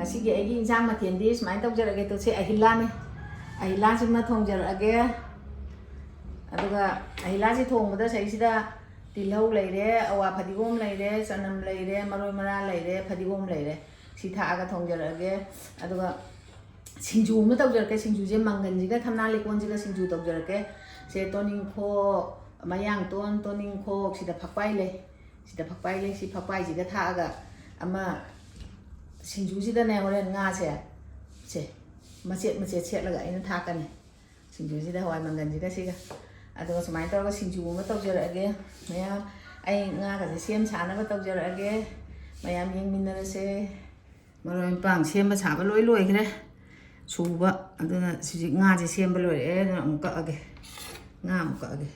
ꯉꯁꯤꯒꯤ ꯑꯩꯒꯤ ꯏꯟꯁꯥꯡ ꯃꯊꯦꯜꯗꯤ ꯁꯨꯃꯥꯏꯅ ꯇꯧꯖꯔꯒꯦ ꯇꯨꯁꯦ ꯑꯍꯤꯜꯂꯥꯅꯤ ꯑꯍꯤꯜꯂꯥꯁꯤꯃ ꯊꯣꯡꯖꯔꯛꯑꯒꯦ ꯑꯗꯨꯒ ꯑꯍꯤꯜꯂꯥꯁꯤ ꯊꯣꯡꯕꯗ ꯁꯩꯁꯤꯗ ꯇꯤꯜꯍꯧ ꯂꯩꯔꯦ ꯑꯋꯥ ꯐꯗꯤꯒꯣꯝ ꯂꯩꯔꯦ ꯆꯅꯝ ꯂꯩꯔꯦ ꯃꯔꯣꯏ ꯃꯔꯥꯡ ꯂꯩꯔꯦ ꯐꯗꯤꯒꯣꯝ ꯂꯩꯔꯦ ꯁꯤ ꯊꯥꯛꯑꯒ ꯊꯣꯡꯖꯔꯛꯑꯒꯦ ꯑꯗꯨꯒ ꯁꯤꯡꯖꯨ ꯑꯃ ꯇꯧꯖꯔꯛꯀꯦ ꯁꯤꯡꯖꯨꯁꯦ ꯃꯪꯒꯟꯁꯤꯒ ꯊꯝꯅꯥ ꯂꯩꯀꯣꯟꯁꯤꯒ ꯁꯤꯡꯖꯨ ꯇꯧꯖꯔꯛꯀꯦ ꯁꯦ ꯇꯣꯅꯤꯡꯈꯣꯛ ꯃꯌꯥꯡꯇꯣꯟ ꯇꯣꯅꯤꯡꯈꯣꯛ ꯁꯤꯗ ꯐꯛꯄꯥꯏ ꯂꯩ ꯁꯤꯗ ꯐꯛꯄꯥꯏ ꯂꯩ ꯁꯤ ꯐꯛꯄꯥꯏꯁꯤꯒ ꯊꯥꯛꯑꯒ ꯑꯃ ꯁꯤꯡꯖꯨꯁꯤꯗꯅꯦ ꯍꯣꯔꯦꯟ ꯉꯥꯁꯦ ꯁꯦ ꯃꯆꯦꯠ ꯃꯆꯦꯠ ꯁꯦꯠꯂꯒ ꯑꯩꯅ ꯊꯥꯛꯀꯅꯤ ꯁꯤꯡꯖꯨꯁꯤꯗ ꯍꯋꯥꯏ ꯃꯪꯒꯟꯁꯤꯒ ꯁꯤꯒ ꯑꯗꯨꯒ ꯁꯨꯃꯥꯏꯅ ꯇꯧꯔꯒ ꯁꯤꯡꯖꯨ ꯑꯃ ꯇꯧꯖꯔꯛꯑꯒꯦ ꯃꯌꯥꯝ ꯑꯩ ꯉꯥꯒꯁꯦ ꯁꯦꯝ ꯁꯥꯅꯕ ꯇꯧꯖꯔꯛꯑꯒꯦ ꯃꯌꯥꯝ ꯌꯦꯡꯃꯤꯟꯅꯔꯁꯦ ꯃꯔꯣꯏ ꯃꯄꯥꯡ ꯁꯦꯝꯕ ꯁꯥꯕ ꯂꯣꯏ ꯂꯣꯏꯈ꯭ꯔꯦ ꯁꯨꯕ ꯑꯗꯨꯅ ꯍꯧꯖꯤꯛ ꯉꯥꯁꯦ ꯁꯦꯝꯕ ꯂꯣꯏꯔꯛꯑꯦ ꯑꯗꯨꯅ ꯑꯃꯨꯛ ꯀꯛꯑꯒꯦ ꯉꯥ ꯑꯃꯨꯛ ꯀꯛꯑꯒꯦ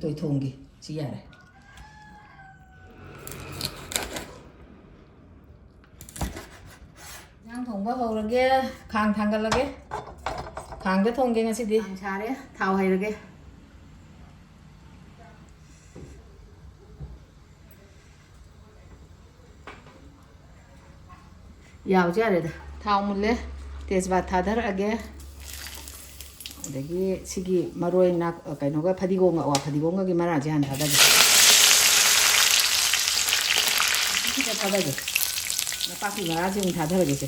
tôi thùng gì vậy này đang thùng bao hầu lagi khang thang cái lagi khang cái thùng kia ngay đi xả đấy thao hay lagi giàu chứ đấy thao một lẽ tezbat thà đỡ lagi ꯑꯗꯒꯤ ꯁꯤꯒꯤ ꯃꯔꯣꯏ ꯀꯩꯅꯣꯒ ꯐꯗꯤꯒꯣꯝꯒ ꯑꯋꯥ ꯐꯗꯤꯒꯣꯝꯒꯒꯤ ꯃꯔꯥꯁꯦ ꯍꯥꯟꯅ ꯊꯥꯗꯒꯦ ꯁꯤꯗ ꯊꯥꯗꯒꯦ ꯅꯄꯥꯛꯄꯤ ꯃꯔꯥꯁꯦ ꯑꯃꯨꯛ ꯊꯥꯗꯔꯒꯦꯁꯦ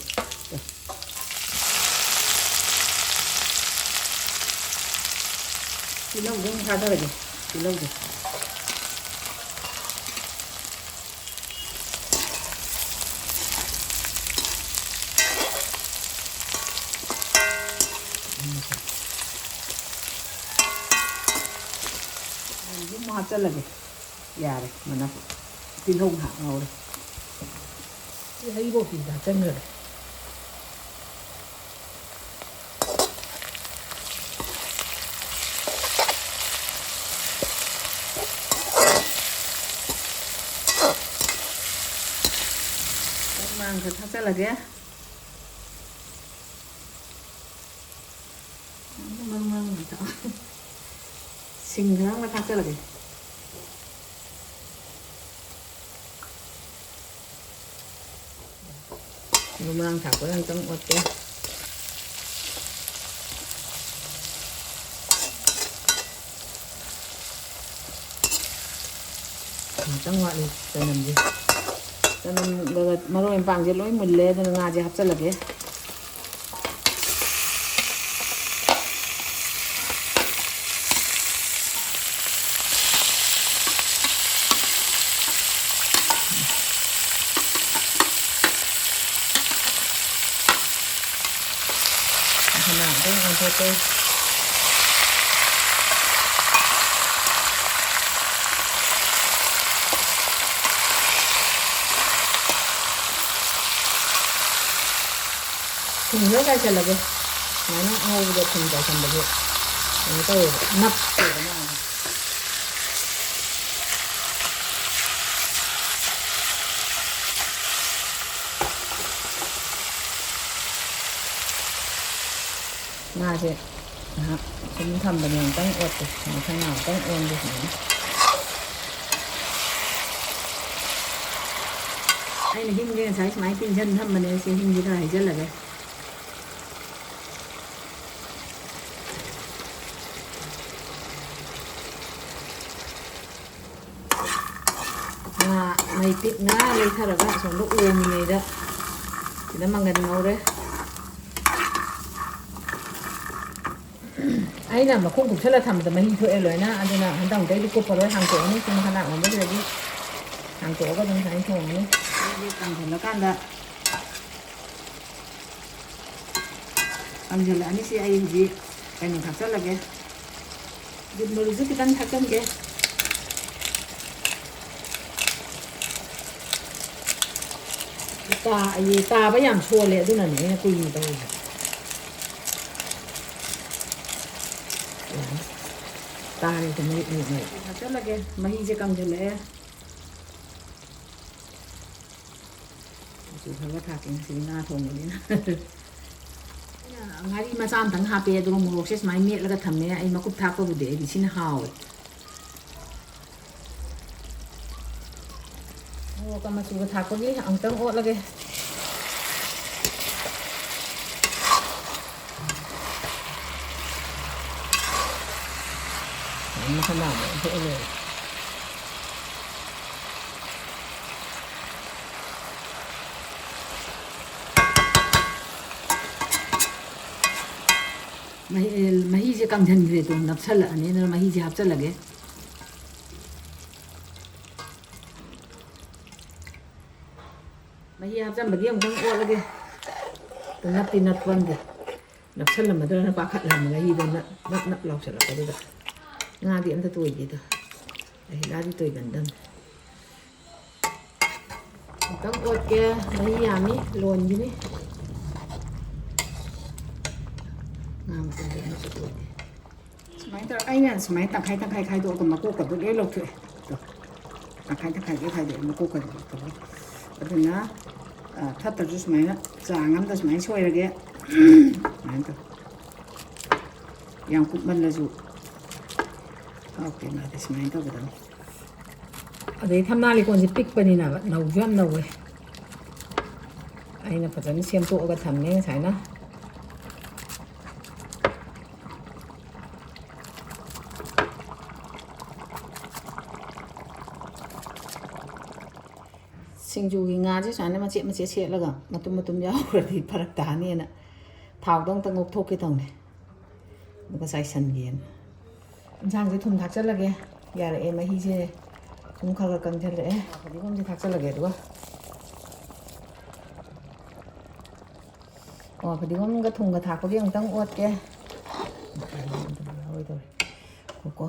ꯇꯤꯜꯍꯧꯁꯦ ꯑꯃꯨꯛ ꯊꯥꯗꯔꯒꯦ ꯇꯤꯜꯍꯧꯁꯦ hapchꯜꯂꯒꯦ ꯌꯥꯔꯦ ꯃꯅꯞ ꯇꯤꯜꯍꯧ ꯉꯧꯔꯦ ꯁꯤ ꯍꯩꯔꯤꯕꯣꯞꯁꯤꯗ ꯍꯥꯞꯆꯟꯈ꯭ꯔꯒꯦ ꯃꯥꯡ ꯈꯔ ꯊꯥꯛꯆꯜꯂꯒꯦ ꯁꯤꯡ ꯈꯔ ꯑꯃ ꯊꯥꯛꯆꯜꯂꯒꯦ ꯃꯔꯥꯡ ꯊꯥꯛꯄꯗ ꯑꯝꯇꯪ ꯑꯣꯠꯀꯦ ꯑꯃꯇꯪ ꯋꯥꯠꯂꯤ ꯆꯅꯝꯁꯦ ꯆꯅꯝꯒ ꯃꯔꯣꯏ ꯃꯄꯥꯡꯁꯦ ꯂꯣꯏ ꯃꯨꯜꯂꯦ ꯑꯗꯨꯅ ꯉꯥꯁꯦ ꯍꯥꯞꯆꯜꯂꯒꯦ Okay. Thùng nước ra chờ là cái nó ngâu được thùng cả phần được nó tôi nắp ngà chị chúng thầm vào miệng tăng ớt được thằng nào tăng ơn được nữa đây là hình cái size máy tinh chân thầm mà này sẽ hình như thế này rất là cái mày tít ná lấy thay là các số lúc uống này đó thì nó mang gần nhau đấy ai làm mà không thuộc là thầm mà hình thuê rồi na anh nào anh đồng cái đi cúp vào đó hàng chỗ này không khả năng mà bây giờ đi hàng chỗ có trong thái thùng này đi cầm thì nó can đã ăn giờ là anh sẽ ai gì cái mình thật là cái dùng đồ giúp cái tăng thật chân kìa ta bây giờ xua lệ tôi là những cái quỳ đâu ꯇꯥꯔꯦ ꯇ ꯃꯔꯤꯛ ꯃꯔꯤꯛ ꯃꯔꯤꯛ ꯊꯥꯛꯆꯜꯂꯒꯦ ꯃꯍꯤꯁꯦ ꯀꯪꯁꯤꯜꯂꯛꯑꯦ ꯃꯆꯨ ꯈꯔ ꯊꯥꯛꯀꯦ ꯉꯁꯤꯗꯤ ꯉꯥ ꯊꯣꯡꯕꯅꯤꯅ ꯉꯥꯔꯤ ꯃꯆꯥ ꯑꯃꯇꯪ ꯍꯥꯞꯄꯦ ꯑꯗꯨꯒ ꯃꯣꯔꯣꯛꯁꯦ ꯁꯨꯃꯥꯏꯅ ꯃꯦꯠꯂꯒ ꯊꯝꯃꯦ ꯑꯩ ꯃꯀꯨꯞ ꯊꯥꯛꯄꯕꯨꯗꯤ ꯑꯩꯗꯤ ꯁꯤꯅ ꯍꯥꯎꯋꯦ ꯃꯣꯔꯣꯛꯀ ꯃꯆꯨꯒ ꯊꯥꯛꯄꯒꯤ ꯑꯃꯨꯛꯇꯪ ꯑꯣꯠꯂꯒꯦ ꯃꯈꯜ ꯅꯥꯕ ꯊꯣꯛꯑ ꯂꯣꯏꯔꯦ ꯃꯍꯤꯁꯦ ꯀꯪꯁꯤꯟꯈ꯭ꯔꯦ ꯑꯗꯨꯝ ꯅꯞꯁꯜꯂꯛꯑꯅꯤ ꯑꯗꯨꯅ ꯃꯍꯤꯁꯦ ꯍꯥꯞꯆꯜꯂꯒꯦ ꯃꯍꯤ ꯍꯥꯞꯆꯟꯕꯒꯤ ꯑꯃꯨꯛꯇꯪ ꯑꯣꯠꯂꯒꯦ ꯅꯞꯇꯤ ꯅꯞꯄꯟꯗꯦ ꯅꯞꯁꯜꯂꯝꯃꯗ꯭ꯔꯅ ꯄꯥꯈꯠꯂꯝꯃꯦ ꯃꯍꯤꯗꯣ ꯅꯞ ꯅꯞ ꯂꯥꯎꯁꯜꯂꯛꯄꯗꯨꯗ ꯉꯥꯗꯤ ꯑꯝꯇ ꯇꯣꯏꯗꯦꯗ ꯑꯍꯤꯂꯥꯗꯤ ꯇꯣꯏꯒꯟꯗꯕꯅꯤ ꯑꯃꯨꯛꯇꯪ ꯑꯣꯠꯀꯦ ꯃꯍꯤ ꯌꯥꯝꯃꯤ ꯂꯣꯟꯈꯤꯅꯤ ꯉꯥ ꯃꯇꯨꯡꯗ ꯑꯃꯁꯨ ꯇꯣꯏꯗꯦ ꯁꯨꯃꯥꯏꯅ ꯇꯧꯔ ꯑꯩꯅ ꯁꯨꯃꯥꯏꯅ ꯇꯪꯈꯥꯏ ꯇꯪꯈꯥꯏ ꯈꯥꯏꯗꯣꯛꯑꯒ ꯃꯀꯣꯛꯀꯗꯣ ꯂꯣꯏ ꯂꯧꯊꯣꯛꯑꯦ ꯇꯪꯈꯥꯏ ꯇꯪꯈꯥꯏ ꯂꯣꯏ ꯈꯥꯏꯗꯣꯛꯑꯦ ꯃꯀꯣꯛꯀꯗꯣ ꯂꯧꯊꯣꯛꯑꯦ ꯑꯗꯨꯅ ꯊꯠꯇ꯭ꯔꯁꯨ ꯁꯨꯃꯥꯏꯅ ꯆꯥꯡ ꯑꯃꯗ ꯁꯨꯃꯥꯏꯅ ꯁꯣꯏꯔꯒꯦ ꯁꯨꯃꯥꯏꯅ ꯇꯧ ꯌꯥꯝ ꯀꯨꯞꯃꯜꯂꯁꯨ ꯍꯥꯎꯇꯦ ꯃꯥꯗꯤ ꯁꯨꯃꯥꯏꯅ ꯇꯧꯒꯗꯕꯅꯤ ꯑꯗꯩ ꯊꯝꯅꯥ ꯂꯩꯀꯣꯟꯁꯦ ꯄꯤꯛꯄꯅꯤꯅ ꯅꯧꯁꯨ ꯌꯥꯝ ꯅꯧꯋꯦ ꯑꯩꯅ ꯐꯖꯅ ꯁꯦꯝꯗꯣꯛꯑꯒ ꯊꯝꯃꯦ ꯉꯁꯥꯏꯅ ꯁꯤꯡꯖꯨꯒꯤ ꯉꯥꯁꯦ ꯁꯨꯃꯥꯏꯅ ꯃꯆꯦꯠ ꯃꯆꯦꯠ ꯁꯦꯠꯂꯒ ꯃꯇꯨꯝ ꯃꯇꯨꯝ ꯌꯥꯎꯈ꯭ꯔꯗꯤ ꯐꯔꯛ ꯇꯥꯅꯦꯅ ꯊꯥꯎꯗ ꯑꯃꯨꯛꯇꯪ ꯉꯧꯊꯣꯛꯀꯦ ꯇꯧꯅꯦ ꯑꯗꯨꯒ ꯆꯥꯏꯁꯟꯒꯦꯅ ꯏꯟꯁꯥꯡꯁꯦ ꯊꯨꯝ ꯊꯥꯛꯆꯜꯂꯒꯦ ꯌꯥꯔꯛꯑꯦ ꯃꯍꯤꯁꯦ ꯊꯨꯝ ꯈꯔ ꯈꯔ ꯀꯪꯁꯤꯜꯂꯛꯑꯦ ꯐꯗꯤꯒꯣꯝꯁꯦ ꯊꯥꯛꯆꯜꯂꯒꯦ ꯑꯗꯨꯒ ꯐꯗꯤꯒꯣꯝꯒ ꯊꯨꯝꯒ ꯊꯥꯛꯄꯒꯤ ꯑꯃꯨꯛꯇꯪ ꯑꯣꯠꯀꯦ ꯌꯥꯔꯣꯏꯗꯧꯔꯦ ꯀꯣ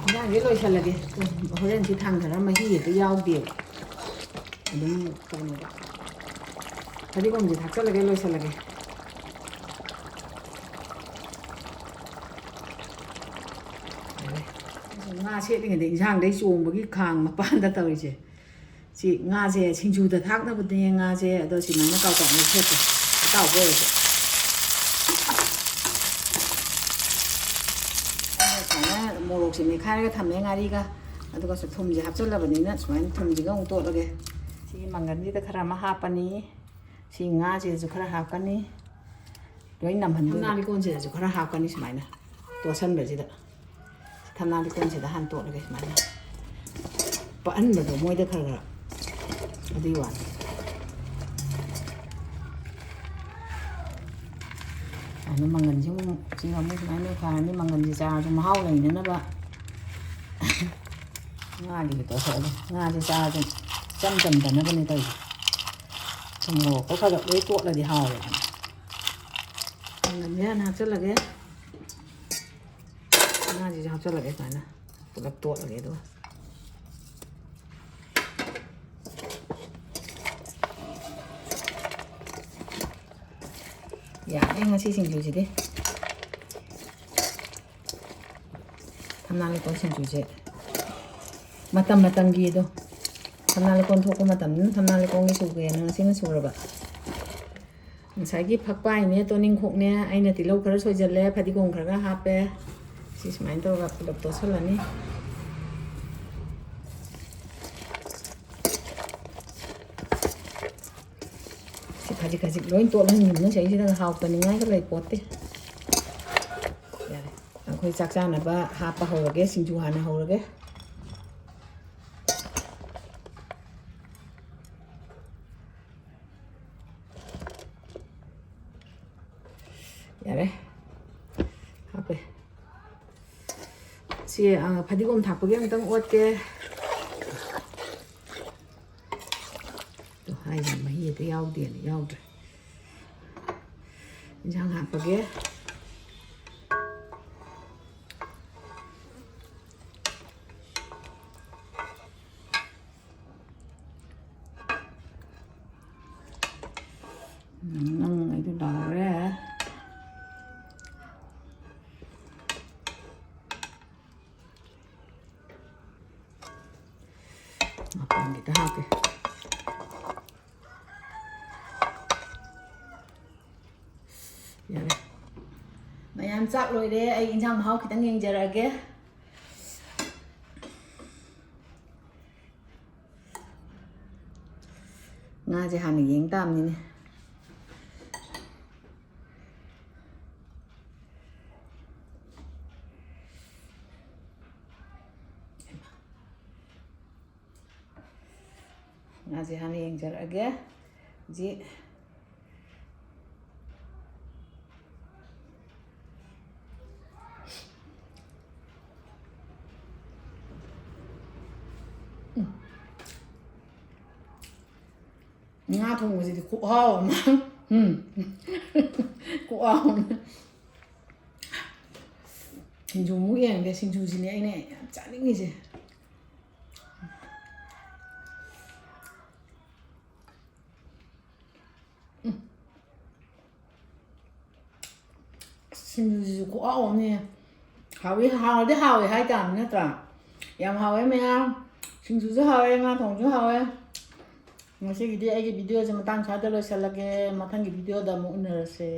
ꯏꯟꯁꯥꯡꯁꯦ ꯂꯣꯏꯁꯜꯂꯒꯦ ꯍꯣꯔꯦꯟꯁꯤ ꯊꯥꯡꯊꯔ ꯃꯍꯤ ꯍꯦꯛꯇ ꯌꯥꯎꯗꯦꯕ ꯑꯗꯨꯝ ꯀꯩꯅꯣꯗ ꯐꯗꯤꯒꯣꯝꯁꯦ ꯊꯥꯛꯆꯜꯂꯒꯦ ꯂꯣꯏꯁꯜꯂꯒꯦ ꯉꯥ ꯁꯦꯠꯂꯤꯉꯩꯗ ꯏꯟꯁꯥꯡꯗꯩ ꯆꯣꯡꯕꯒꯤ ꯈꯥꯡ ꯃꯄꯥꯟꯗ ꯇꯧꯔꯤꯁꯦ ꯁꯤ ꯉꯥꯁꯦ ꯁꯤꯡꯖꯨꯗ ꯊꯥꯛꯅꯕꯅꯦ ꯉꯥꯁꯦ ꯑꯗꯣ ꯁꯨꯃꯥꯏꯅ ꯀꯥꯎꯇꯛꯅ ꯁꯦꯠꯄ ꯑꯇꯥꯎꯕ ꯑꯣꯏꯔꯁꯨ ꯁꯨꯃꯥꯏꯅ ꯃꯣꯔꯣꯛꯁꯦ ꯃꯦꯠꯈꯥꯏꯔꯒ ꯊꯝꯃꯦ ꯉꯥꯔꯤꯒ ꯑꯗꯨꯒ ꯊꯨꯝꯁꯦ ꯍꯥꯞꯆꯜꯂꯕꯅꯤꯅ ꯁꯨꯃꯥꯏꯅ ꯊꯨꯝꯁꯤꯒ ꯑꯃꯨꯛ ꯇꯣꯠꯂꯒꯦ ꯁꯤꯒꯤ ꯃꯪꯒꯟꯁꯤꯗ ꯈꯔ ꯑꯃ ꯍꯥꯞꯄꯅꯤ ꯁꯤ ꯉꯥꯁꯤꯗꯁꯨ ꯈꯔ ꯍꯥꯞꯀꯅꯤ ꯂꯣꯏ ꯅꯝꯍꯟꯗꯣꯏꯅꯤ ꯊꯝꯅꯥ ꯂꯩꯀꯣꯟꯁꯤꯗꯁꯨ ꯈꯔ ꯍꯥꯞꯀꯅꯤ ꯁꯨꯃꯥꯏꯅ ꯇꯣꯠꯁꯟꯕꯁꯤꯗ ꯊꯝꯅꯥ ꯂꯩꯀꯣꯟꯁꯤꯗ ꯍꯥꯟꯅ ꯇꯣꯠꯂꯒꯦ ꯁꯨꯃꯥꯏꯅ ꯄꯠꯍꯟꯕꯗꯣ ꯃꯣꯏꯗ ꯈꯔ ꯈꯔ ꯑꯗꯨꯒꯤ ꯋꯥꯅꯤ ꯑꯗꯨ ꯃꯪꯒꯟꯁꯤ ꯑꯃꯨꯛ ꯁꯤꯒ ꯑꯃꯨꯛ ꯁꯨꯃꯥꯏꯅ ꯃꯦꯠꯈꯥꯏꯔꯅꯤ ꯃꯪꯒꯟꯁꯤ ꯆꯥꯔꯁꯨ ꯃꯍꯥꯎ ꯂꯩꯅꯅꯕ ꯉꯥꯒꯤꯗꯤ ꯇꯣꯠꯊꯣꯛꯑꯒꯦ ꯉꯥꯁꯦ ꯆꯥꯔꯁꯨ ꯏꯆꯝ ꯆꯝꯗꯅꯕꯅꯦ ꯇꯧꯔꯤꯁꯦ ꯊꯨꯝ ꯃꯣꯔꯣꯛꯀ ꯈꯔ ꯂꯣꯏ ꯇꯣꯠꯂꯗꯤ ꯍꯥꯎꯋꯦꯕ ꯃꯪꯒꯟꯁꯦ ꯍꯥꯟꯅ ꯍꯥꯞꯆꯜꯂꯒꯦ ꯉꯥꯁꯤꯁꯨ ꯍꯥꯞꯆꯜꯂꯒꯦ ꯁꯨꯃꯥꯏꯅ ꯄꯨꯂꯞ ꯇꯣꯠꯂꯒꯦ ꯑꯗꯨꯒ ꯌꯥꯝꯃꯦ ꯉꯁꯤ ꯁꯤꯡꯖꯨꯁꯤꯗꯤ ꯊꯝꯅꯥ ꯂꯩꯀꯣꯟ ꯁꯤꯡꯖꯨꯁꯦ ꯃꯇꯝ ꯃꯇꯝꯒꯤ ꯑꯗꯣ ꯊꯝꯅꯥ ꯂꯩꯀꯣꯟ ꯊꯣꯛꯄ ꯃꯇꯝꯗꯅ ꯊꯝꯅꯥ ꯂꯩꯀꯣꯟꯒꯤ ꯁꯨꯒꯦꯅ ꯉꯁꯤꯅ ꯁꯨꯔꯕ ꯉꯁꯥꯏꯒꯤ ꯐꯛꯄꯥꯏꯅꯦ ꯇꯣꯅꯤꯡꯈꯣꯛꯅꯦ ꯑꯩꯅ ꯇꯤꯜꯍꯧ ꯈꯔ ꯁꯣꯏꯖꯜꯂꯦ ꯐꯗꯤꯒꯣꯝ ꯈꯔ ꯍꯥꯞꯄꯦ ꯁꯤ ꯁꯨꯃꯥꯏꯅ ꯇꯧꯔꯒ ꯄꯨꯂꯞ ꯇꯣꯠꯁꯜꯂꯅꯤ ꯁꯤ ꯈꯖꯤꯛ ꯈꯖꯤꯛ ꯂꯣꯏ ꯇꯣꯠꯍꯟꯈꯤꯕꯅ ꯁꯤꯁꯤꯗ ꯍꯥꯎꯇꯅꯤꯡꯉꯥꯏꯒ ꯂꯩ ꯄꯣꯠꯇꯦ ꯌꯥꯔꯦ ꯑꯩꯈꯣꯏ ꯆꯥꯛ ꯆꯥꯅꯕ ꯍꯥꯞꯄ ꯍꯧꯔꯒꯦ ꯁꯤꯡꯖꯨ ꯍꯥꯟꯅ ꯍꯧꯔꯒꯦ ꯌꯥꯔꯦ ꯍꯥꯞꯄꯦ ꯁꯤ ꯐꯗꯤꯒꯣꯝ ꯊꯥꯛꯄꯒꯤ ꯑꯃꯨꯛꯇꯪ ꯑꯣꯠꯀꯦ ꯍꯥꯏꯁꯦ ꯃꯍꯤ ꯍꯦꯛꯇ ꯌꯥꯎꯗꯦꯅ ꯌꯥꯎꯗ꯭ꯔꯦ ꯏꯟꯁꯥꯡ ꯍꯥꯞꯄꯒꯦ ꯑꯩꯗꯣ ꯂꯥꯎꯔꯦ ꯃꯄꯥꯟꯒꯤꯗ ꯍꯥꯞꯀꯦ ꯌꯥꯔꯦ ꯃꯌꯥꯝ ꯆꯥꯛ ꯂꯣꯏꯔꯦ ꯑꯩ ꯏꯟꯖꯥꯡ ꯃꯍꯥꯎ ꯈꯤꯇꯪ ꯌꯦꯡꯖꯔꯛꯑꯒꯦ ꯉꯥꯁꯦ ꯍꯥꯟꯅ ꯌꯦꯡ ꯇꯥꯕꯅꯤꯅꯦ ꯉꯥꯁꯦ ꯍꯥꯟꯅ ꯌꯦꯡꯖꯔꯛꯑꯒꯦ ꯍꯧꯖꯤꯛ ꯉꯥ ꯊꯣꯡꯕꯁꯤꯗꯤ ꯈꯨꯍꯥꯎ ꯑꯃ ꯈꯨꯍꯥꯎ ꯑꯃ ꯁꯤꯡꯖꯨꯃꯨꯛ ꯌꯦꯡꯒꯦ ꯁꯤꯡꯖꯨꯁꯤꯅꯦ ꯑꯩꯅ ꯌꯥꯝ ꯆꯥꯅꯤꯡꯉꯤꯁꯦ ꯁꯤꯡꯖꯨꯁꯤꯁꯨ ꯈꯨꯍꯥꯎ ꯑꯃꯅꯦ ꯍꯥꯎꯋꯤ ꯍꯥꯎꯔꯗꯤ ꯍꯥꯎꯋꯤ ꯍꯥꯏꯇꯥꯕꯅꯤ ꯅꯠꯇ꯭ꯔꯥ ꯌꯥꯝ ꯍꯥꯎꯋꯦ ꯃꯌꯥꯝ ꯁꯤꯡꯖꯨꯁꯨ ꯍꯥꯎꯋꯦ ꯉꯥ ꯊꯣꯡꯕꯁꯨ ꯍꯥꯎꯋꯦ ꯉꯁꯤꯒꯤꯗꯤ ꯑꯩꯒꯤ ꯚꯤꯗꯤꯑꯣꯁꯦ ꯃꯇꯥꯡ ꯁ꯭ꯋꯥꯏꯗ ꯂꯣꯏꯁꯤꯜꯂꯒꯦ ꯃꯊꯪꯒꯤ ꯚꯤꯗꯤꯑꯣꯗ ꯑꯃꯨꯛ ꯎꯅꯔꯁꯦ